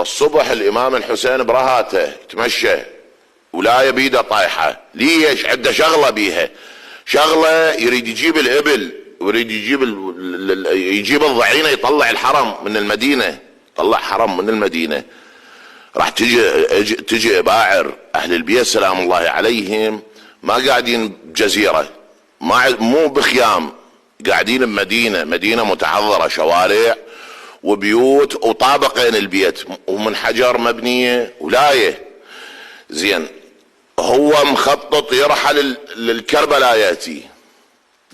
الصبح الامام الحسين برهاته يتمشى ولايه بيده طايحه. ليش؟ عنده شغله بيها، شغله يريد يجيب الابل ويريد يجيب الضعينه، يطلع الحرم من المدينه، طلع حرم من المدينه. راح تجي اباعر اهل البيت سلام الله عليهم، ما قاعدين بجزيره، مو بخيام، قاعدين بمدينه، مدينه متحضره، شوارع وبيوت وطابقين البيت ومن حجر مبنيه ولايه. زين، هو مخطط يرحل للكربلاء ياتي.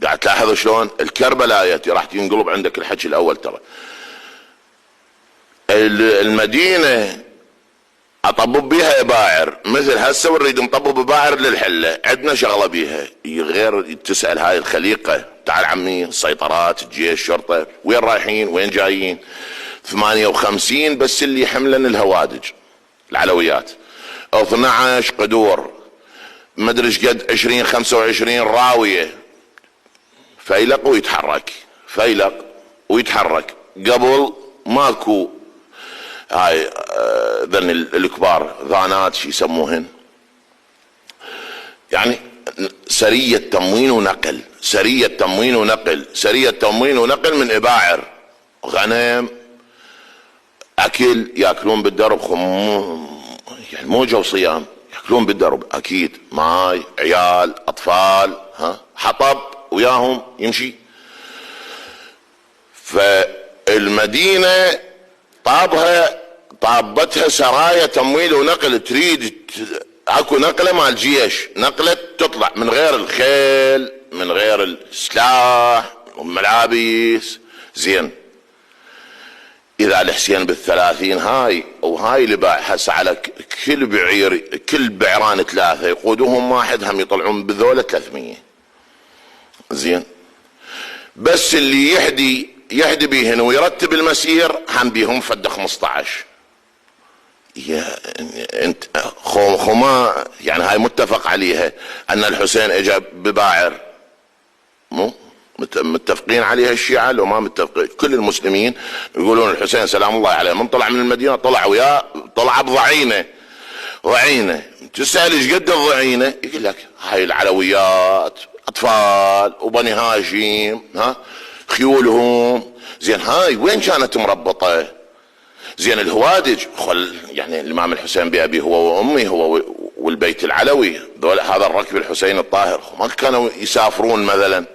قاعد تلاحظ شلون الكربلاء ياتي، راح ينقلب عندك الحكي الاول. ترى المدينه اطبب بيها اباعر مثل هسه، ونريد نطبب اباعر للحله، عندنا شغله بيها غير تسال هاي الخليقه، تعال عمي، السيطرات، الجيش، الشرطه، وين رايحين وين جايين؟ 58 بس اللي حملن الهوادج العلويات، 12 قدور، مدري ايش قد، 20 25 راويه، فيلق ويتحرك، فيلق ويتحرك. قبل ماكو هاي ذن الكبار، ذانات شي يسموهن، يعني سرية تموين ونقل، سرية تموين ونقل، سرية تموين ونقل من اباعر، غنم، اكل، ياكلون بالدرب، يعني مو جو صيام، ياكلون بالدرب اكيد، ماي، عيال، اطفال، حطب وياهم يمشي. فالمدينة طابتها سرايا تمويل ونقل، تريد اكو نقله مال جيش، نقله تطلع من غير الخيل، من غير السلاح والملابس. زين، اذا الحسين بال30 هاي وهاي اللي باع هسه على كل بعير، كل بعران 3 يقودوهم واحد، هم يطلعون بذوله 300. زين، بس اللي يحدي بيهن ويرتب المسير هم بيهم فد 15. يا انت خما، يعني هاي متفق عليها ان الحسين اجى بباعر، مو متفقين عليها الشيعة لو ما متفقين؟ كل المسلمين يقولون الحسين سلام الله عليه من طلع من المدينة طلع وياه، طلع بضعينة، ضعينة. تسأل ايش قد الضعينة؟ يقول لك هاي العلويات، اطفال وبني هاشم، خيولهم. زين، هاي وين كانت مربطة؟ زين، الهوادج، يعني الامام الحسين بأبي هو وامي، هو والبيت العلوي، هذا الركب الحسين الطاهر، ما كانوا يسافرون مثلا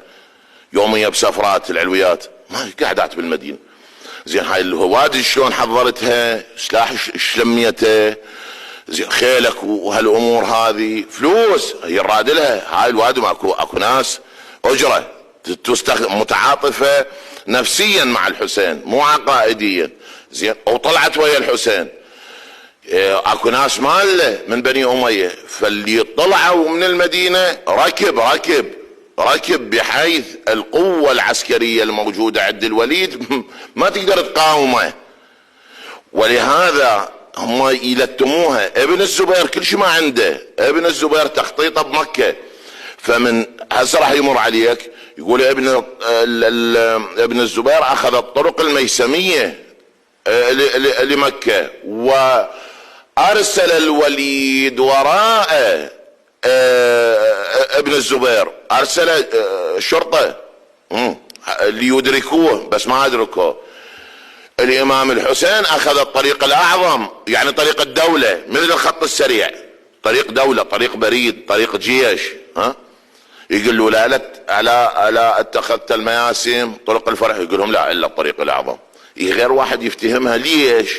يوميا بسفرات العلويات، ما قعدت بالمدينة. زين، هاي الهوادج شلون حضرتها؟ سلاح شلميته؟ زين، خيلك وهالامور هذه فلوس هي الرادلها. هاي الوادم اكو ناس اجره تستخدم، متعاطفه نفسيا مع الحسين مو عقائديا. زين، وطلعت ويا الحسين. اكو ناس ماله من بني اميه، فاللي طلعوا من المدينه ركب بحيث القوه العسكريه الموجوده عند الوليد ما تقدر تقاومه، ولهذا هم يلتموها. ابن الزبير كل شيء ما عنده، ابن الزبير تخطيطه بمكه، فمن هسه راح يمر عليك يقول ابن الزبير اخذ الطرق الميسميه لمكه، وارسل الوليد وراء ابن الزبير، ارسل الشرطه ليدركوه، بس ما ادركوه. الامام الحسين اخذ الطريق الاعظم، يعني طريق الدولة، مثل الخط السريع، طريق دولة، طريق بريد، طريق جيش. يقول له لا اتخذت المياسم طرق الفرح، يقول لهم لا الا الطريق الاعظم. غير واحد يفتهمها ليش؟